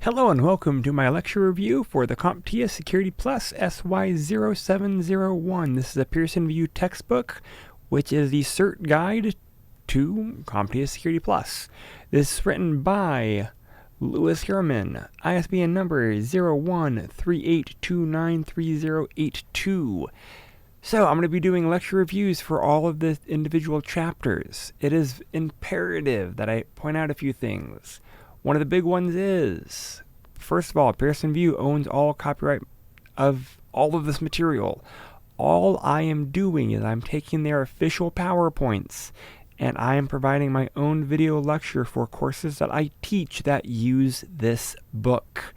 Hello and welcome to my lecture review for the CompTIA Security Plus SY0-701. This is a Pearson VUE textbook, which is the cert guide to CompTIA Security Plus. This is written by Lewis Herman, ISBN number 0138293082. So I'm going to be doing lecture reviews for all of the individual chapters. It is imperative that I point out a few things. One of the big ones is, first of all, Pearson VUE owns all copyright of all of this material. All I am doing is I'm taking their official PowerPoints and I am providing my own video lecture for courses that I teach that use this book.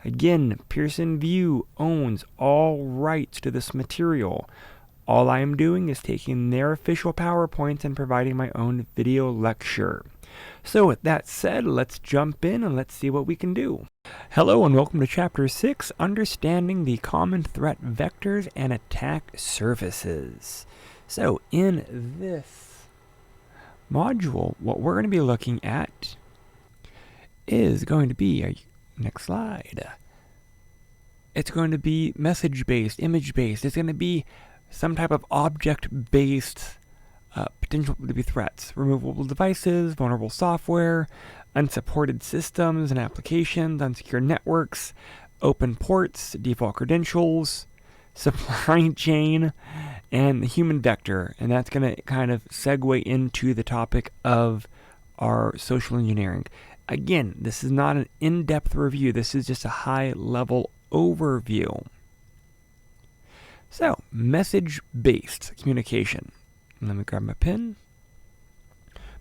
Again, Pearson VUE owns all rights to this material. All I am doing is taking their official PowerPoints and providing my own video lecture. So with that said, let's jump in and let's see what we can do. Hello and welcome to Chapter 6, Understanding the Common Threat Vectors and Attack Surfaces. So in this module, what we're going to be looking at is going to be, next slide, it's going to be message-based, image-based, it's going to be some type of object-based potential to be threats, removable devices, vulnerable software, unsupported systems and applications, unsecure networks, open ports, default credentials, supply chain, and the human vector. And that's going to kind of segue into the topic of our social engineering. Again, this is not an in-depth review. This is just a high-level overview. So, message-based communication. Let me grab my pen.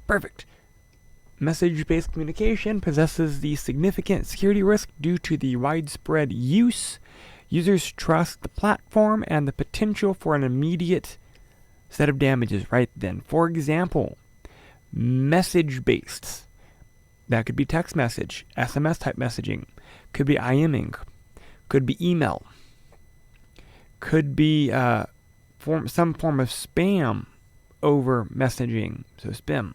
Perfect. Message-based communication possesses the significant security risk due to the widespread use. Users trust the platform and the potential for an immediate set of damages right then. For example, message-based. That could be text message, SMS type messaging, could be IMing, could be email, could be some form of spam over messaging, so spam.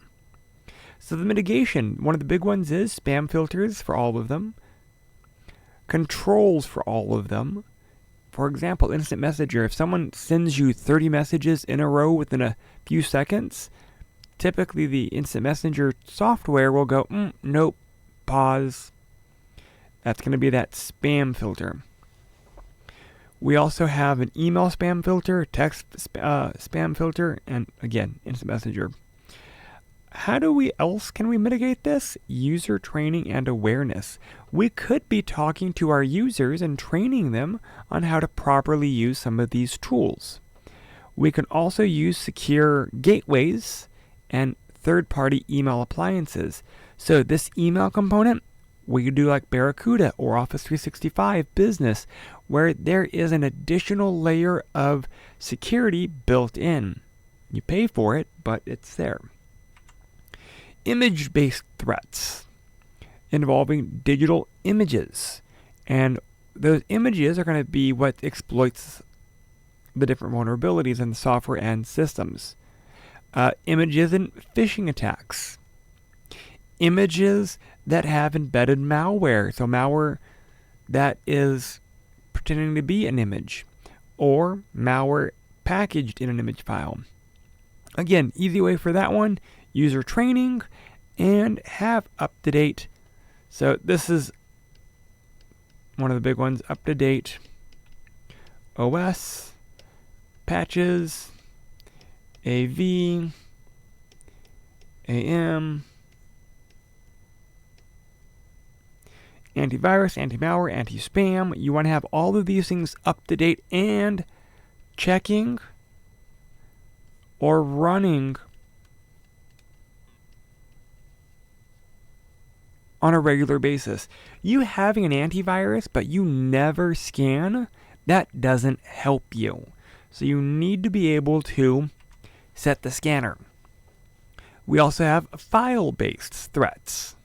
So the mitigation, one of the big ones is spam filters for all of them, controls for all of them. For example, instant messenger, if someone sends you 30 messages in a row within a few seconds, typically the instant messenger software will go, nope, pause. That's going to be that spam filter. We also have an email spam filter, text spam filter, and again, instant messenger. How else can we mitigate this? User training and awareness. We could be talking to our users and training them on how to properly use some of these tools. We can also use secure gateways and third-party email appliances. So this email component, we could do like Barracuda or Office 365 Business, where there is an additional layer of security built in. You pay for it, but it's there. Image-based threats involving digital images. And those images are going to be what exploits the different vulnerabilities in the software and systems. Images and phishing attacks. Images that have embedded malware. So malware that is pretending to be an image, or malware packaged in an image file. Again, easy way for that one, user training and have up-to-date. So this is one of the big ones, up-to-date OS, patches, AV, AM, antivirus, anti-malware, anti-spam. You want to have all of these things up to date and checking or running on a regular basis. You having an antivirus but you never scan, that doesn't help you. So you need to be able to set the scanner. We also have file-based threats.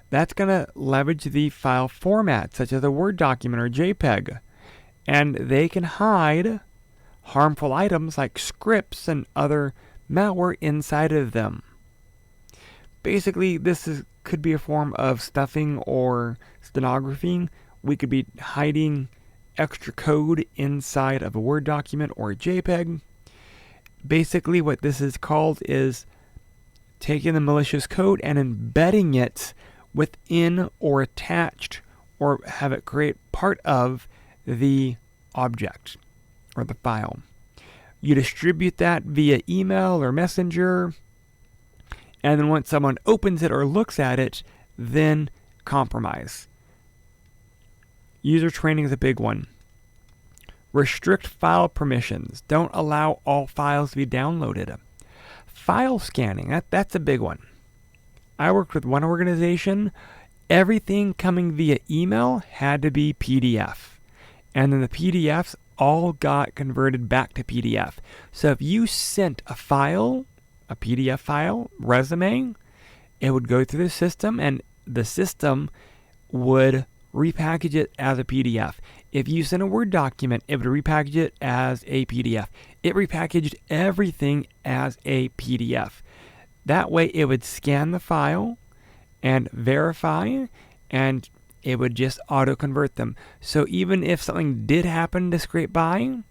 That's going to leverage the file format, such as a Word document or JPEG, and they can hide harmful items like scripts and other malware inside of them. Basically, this is could be a form of stuffing or stenography. We could be hiding extra code inside of a Word document or a JPEG. Basically, what this is called is taking the malicious code and embedding it within or attached or have it create part of the object or the file. You distribute that via email or messenger, and then once someone opens it or looks at it, then compromise. User training is a big one. Restrict file permissions. Don't allow all files to be downloaded. File scanning, that's a big one. I worked with one organization. Everything coming via email had to be PDF. And then the PDFs all got converted back to PDF. So if you sent a file, a PDF file, resume, it would go through the system and the system would repackage it as a PDF. If you sent a Word document, it would repackage it as a PDF. It repackaged everything as a PDF. That way it would scan the file and verify, and it would just auto-convert them. So even if something did happen to scrape by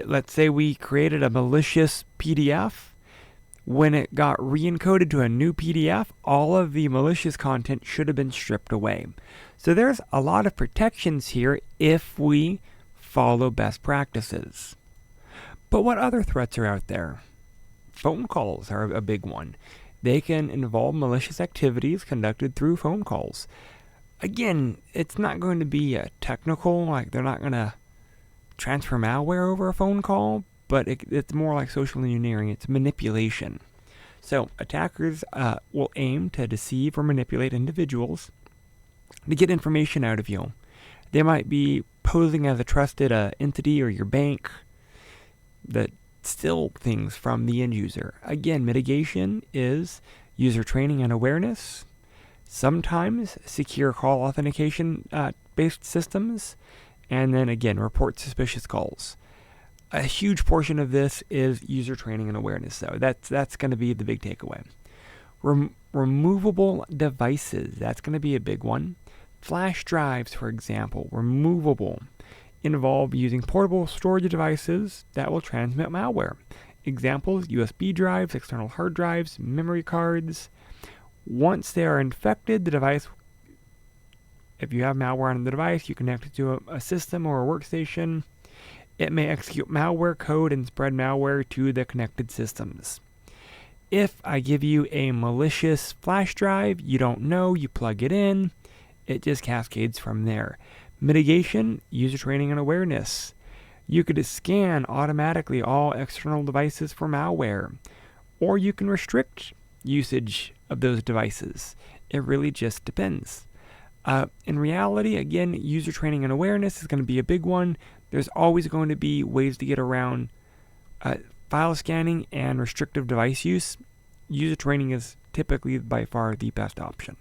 let's say we created a malicious PDF, when it got re-encoded to a new PDF, all of the malicious content should have been stripped away. So there's a lot of protections here if we follow best practices. But what other threats are out there? Phone calls are a big one. They can involve malicious activities conducted through phone calls. Again, it's not going to be technical, like they're not going to transfer malware over a phone call, but it's more like social engineering. It's manipulation. So attackers will aim to deceive or manipulate individuals to get information out of you. They might be posing as a trusted entity or your bank that steal things from the end user. Again, mitigation is user training and awareness. Sometimes secure call authentication based systems. And then again, report suspicious calls. A huge portion of this is user training and awareness, though. That's going to be the big takeaway. Removable devices, that's going to be a big one. Flash drives, for example, removable, involve using portable storage devices that will transmit malware. Examples, USB drives, external hard drives, memory cards. Once they are infected, the device, if you have malware on the device, you connect it to a system or a workstation. It may execute malware code and spread malware to the connected systems. If I give you a malicious flash drive, you don't know, you plug it in, it just cascades from there. Mitigation, user training and awareness. You could scan automatically all external devices for malware, or you can restrict usage of those devices. It really just depends. In reality, again, user training and awareness is going to be a big one. There's always going to be ways to get around file scanning and restrictive device use. User training is typically by far the best option.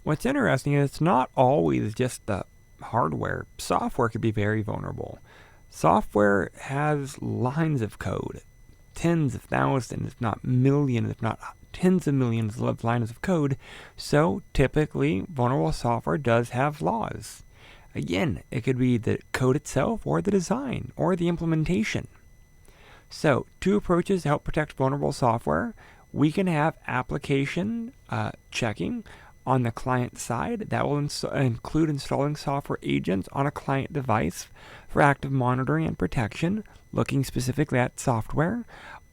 What's interesting is it's not always just the hardware. Software could be very vulnerable. Software has lines of code, tens of thousands, if not millions, if not tens of millions of lines of code. So typically, vulnerable software does have flaws. Again, it could be the code itself or the design or the implementation. So, two approaches to help protect vulnerable software. We can have application checking on the client side. That will include installing software agents on a client device for active monitoring and protection, looking specifically at software.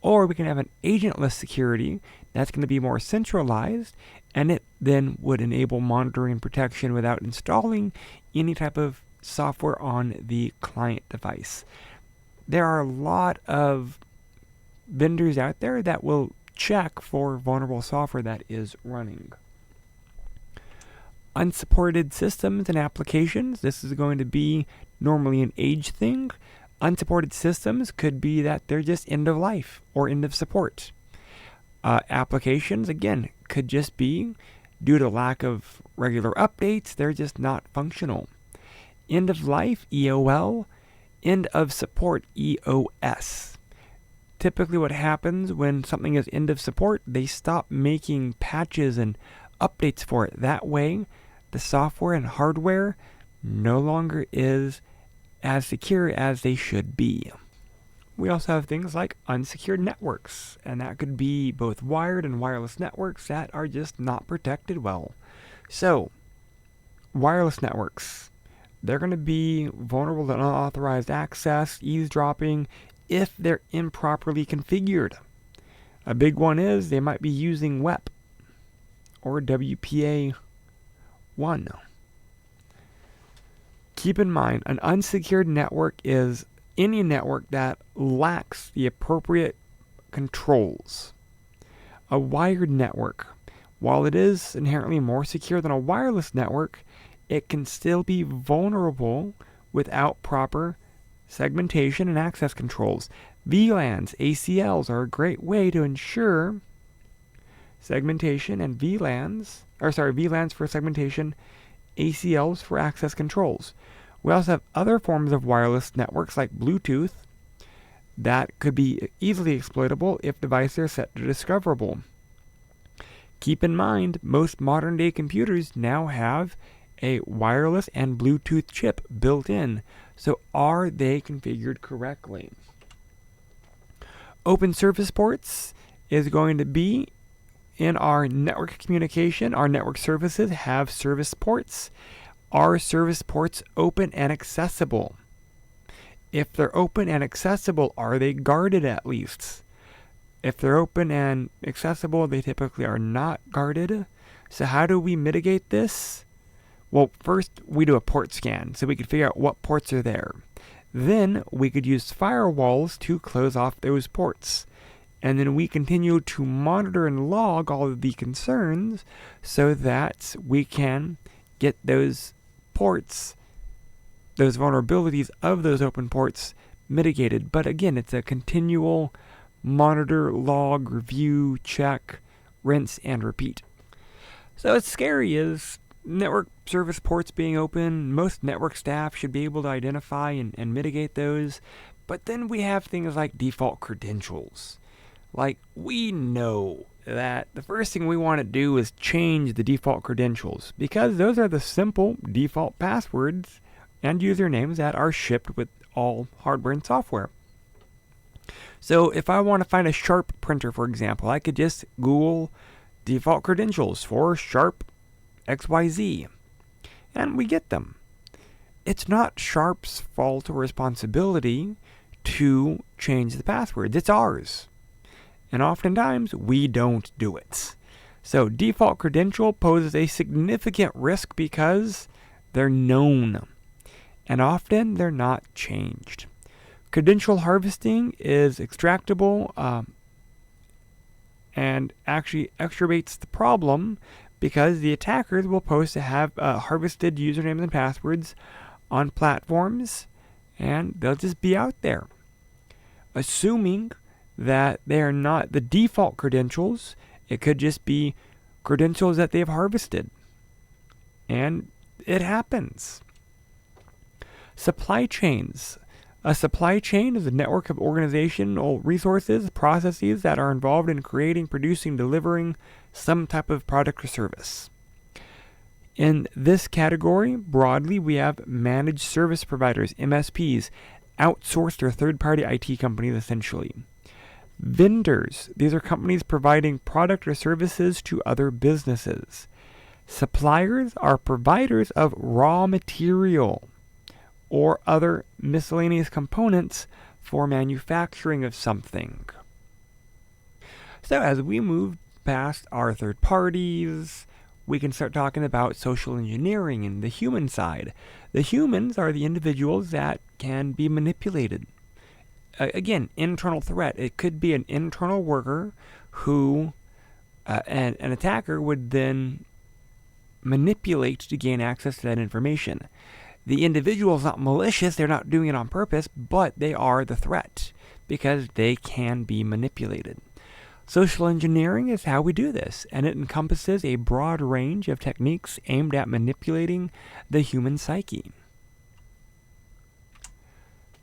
Or we can have an agentless security that's going to be more centralized, and it then would enable monitoring and protection without installing any type of software on the client device. There are a lot of vendors out there that will check for vulnerable software that is running. Unsupported systems and applications. This is going to be normally an age thing. Unsupported systems could be that they're just end of life or end of support. Applications, again, could just be due to lack of regular updates, they're just not functional. End of life, EOL. End of support, EOS. typically what happens when something is end of support, they stop making patches and updates for it. That way, the software and hardware no longer is as secure as they should be. We also have things like unsecured networks, and that could be both wired and wireless networks that are just not protected well. So, wireless networks, they're going to be vulnerable to unauthorized access, eavesdropping, if they're improperly configured. A big one is they might be using WEP or WPA1. Keep in mind, an unsecured network is any network that lacks the appropriate controls. A wired network, while it is inherently more secure than a wireless network, it can still be vulnerable without proper segmentation and access controls. VLANs, ACLs are a great way to ensure segmentation, and VLANs for segmentation, ACLs for access controls. We also have other forms of wireless networks like Bluetooth that could be easily exploitable if devices are set to discoverable. Keep in mind, most modern day computers now have a wireless and Bluetooth chip built in. So are they configured correctly? Open surface ports is going to be in our network communication. Our network services have service ports. Are service ports open and accessible? If they're open and accessible, are they guarded at least? If they're open and accessible, they typically are not guarded. So how do we mitigate this? Well, first we do a port scan so we can figure out what ports are there. Then we could use firewalls to close off those ports. And then we continue to monitor and log all of the concerns so that we can get those ports, those vulnerabilities of those open ports mitigated. But again, it's a continual monitor, log, review, check, rinse, and repeat. So what's scary is network service ports being open. Most network staff should be able to identify and mitigate those. But then we have things like default credentials. Like, we know that the first thing we want to do is change the default credentials, because those are the simple default passwords and usernames that are shipped with all hardware and software. So if I want to find a Sharp printer, for example, I could just Google default credentials for Sharp XYZ, and we get them. It's not Sharp's fault or responsibility to change the passwords. It's ours. And oftentimes, we don't do it. So default credential poses a significant risk because they're known, and often they're not changed. Credential harvesting is extractable and actually exacerbates the problem because the attackers will post to have harvested usernames and passwords on platforms, and they'll just be out there. Assuming that they are not the default credentials, it could just be credentials that they've harvested. And it happens. Supply chains. A supply chain is a network of organizational resources, processes that are involved in creating, producing, delivering some type of product or service. In this category, broadly, we have managed service providers, MSPs, outsourced or third-party IT companies, essentially. Vendors, these are companies providing product or services to other businesses. Suppliers are providers of raw material or other miscellaneous components for manufacturing of something. So as we move past our third parties, we can start talking about social engineering and the human side. The humans are the individuals that can be manipulated. Again, internal threat. It could be an internal worker who an attacker would then manipulate to gain access to that information. The individual is not malicious, they're not doing it on purpose, but they are the threat because they can be manipulated. Social engineering is how we do this, and it encompasses a broad range of techniques aimed at manipulating the human psyche.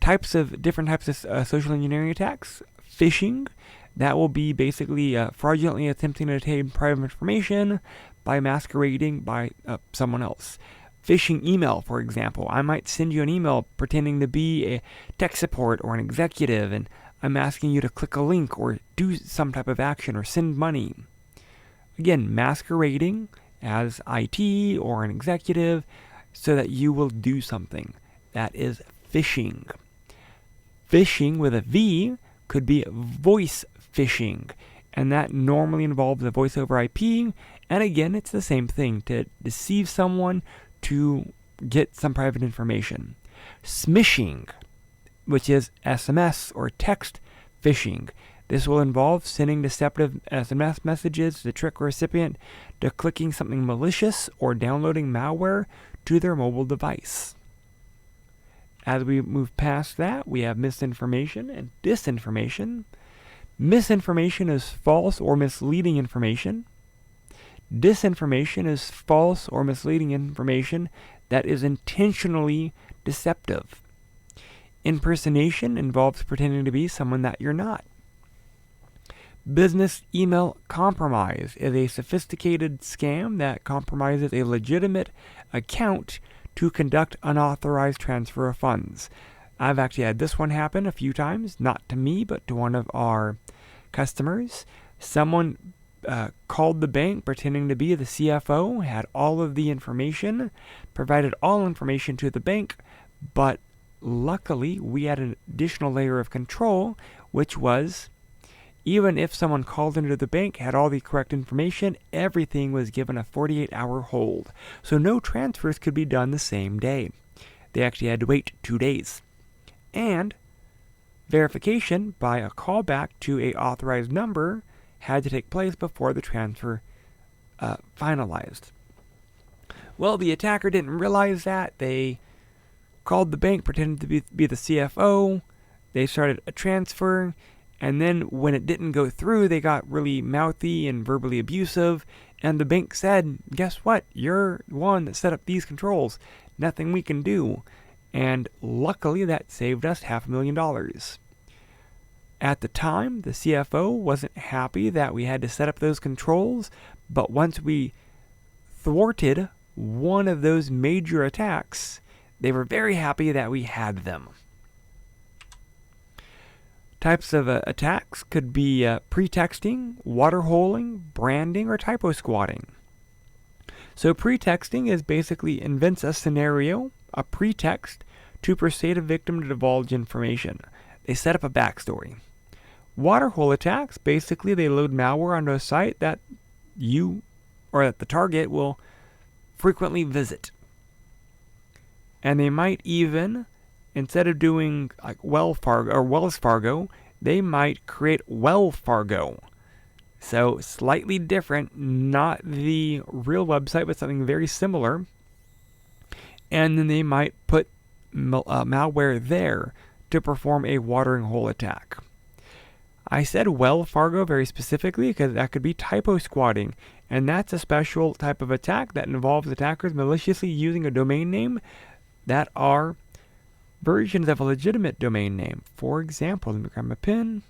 Different types of social engineering attacks. phishing. That will be basically fraudulently attempting to obtain private information by masquerading by someone else. Phishing email, for example. I might send you an email pretending to be a tech support or an executive, and I'm asking you to click a link or do some type of action or send money. Again, masquerading as IT or an executive so that you will do something. That is phishing. Phishing with a V could be voice phishing, and that normally involves a voice over IP, and again, it's the same thing, to deceive someone to get some private information. Smishing, which is SMS or text phishing. This will involve sending deceptive SMS messages to trick a recipient to clicking something malicious or downloading malware to their mobile device. As we move past that, we have misinformation and disinformation. Misinformation is false or misleading information. Disinformation is false or misleading information that is intentionally deceptive. Impersonation involves pretending to be someone that you're not. Business email compromise is a sophisticated scam that compromises a legitimate account to conduct unauthorized transfer of funds. I've actually had this one happen a few times, not to me, but to one of our customers. Someone called the bank pretending to be the CFO, had all of the information, provided all information to the bank, but luckily we had an additional layer of control, which was even if someone called into the bank, had all the correct information, everything was given a 48-hour hold. So no transfers could be done the same day. They actually had to wait 2 days. And verification by a callback to an authorized number had to take place before the transfer finalized. Well, the attacker didn't realize that. They called the bank, pretended to be the CFO. They started a transfer. And then when it didn't go through, they got really mouthy and verbally abusive. And the bank said, guess what? You're the one that set up these controls. Nothing we can do. And luckily that saved us $500,000. At the time, the CFO wasn't happy that we had to set up those controls. But once we thwarted one of those major attacks, they were very happy that we had them. Types of attacks could be pretexting, waterholing, branding, or typo squatting. So pretexting is basically invents a scenario, a pretext, to persuade a victim to divulge information. They set up a backstory. Waterhole attacks, basically they load malware onto a site that you or that the target will frequently visit. And they might even, instead of doing like Wells Fargo, they might create Fargo. So slightly different, not the real website, but something very similar. And then they might put malware there to perform a watering hole attack. I said Wells Fargo very specifically because that could be typo squatting, and that's a special type of attack that involves attackers maliciously using a domain name that are versions of a legitimate domain name. For example, let me grab my pen.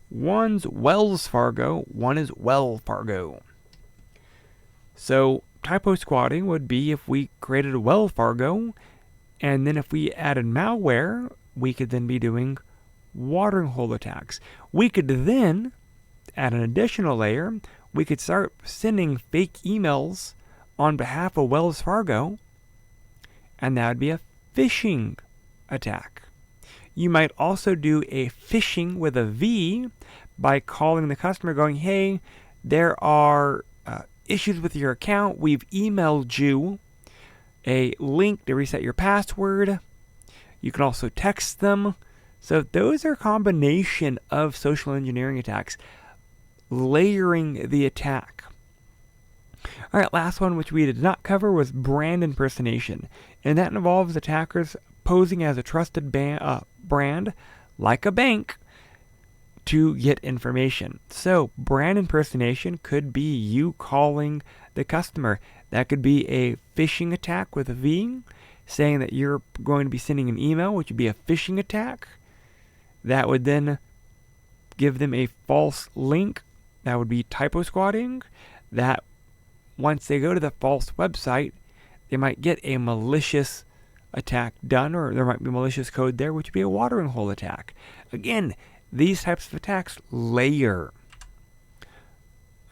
One's Wells Fargo, one is Wells Fargo. So typo squatting would be if we created a Wells Fargo, and then if we added malware, we could then be doing watering hole attacks. We could then add an additional layer. We could start sending fake emails on behalf of Wells Fargo, and that would be a phishing attack. You might also do a phishing with a V by calling the customer going, hey, there are issues with your account. We've emailed you a link to reset your password. You can also text them. So those are a combination of social engineering attacks, layering the attack. All right, last one, which we did not cover, was brand impersonation. And that involves attackers posing as a trusted brand, like a bank, to get information. So brand impersonation could be you calling the customer. That could be a phishing attack with a V, saying that you're going to be sending an email, which would be a phishing attack. That would then give them a false link. That would be typo squatting. That once they go to the false website, they might get a malicious attack done, or there might be malicious code there, which would be a watering hole attack. Again, these types of attacks layer.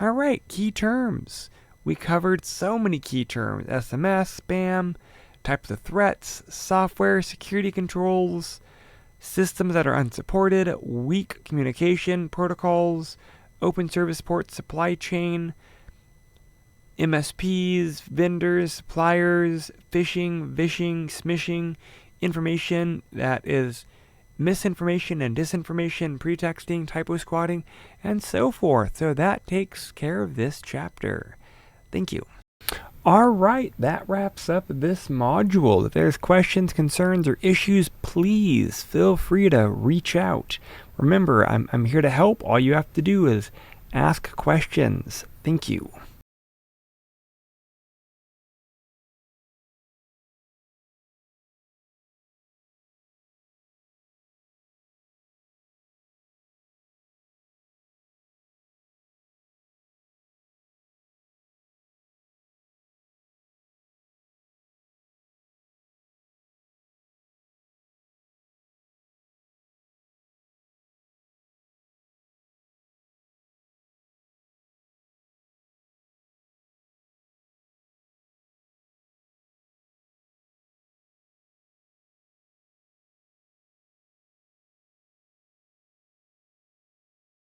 All right, key terms. We covered so many key terms: SMS, spam, types of threats, software, security controls, systems that are unsupported, weak communication protocols, open service ports, supply chain, MSPs, vendors, suppliers, phishing, vishing, smishing, information that is misinformation and disinformation, pretexting, typo squatting, and so forth. So that takes care of this chapter. Thank you. All right, that wraps up this module. If there's questions, concerns, or issues, please feel free to reach out. Remember, I'm here to help. All you have to do is ask questions. Thank you.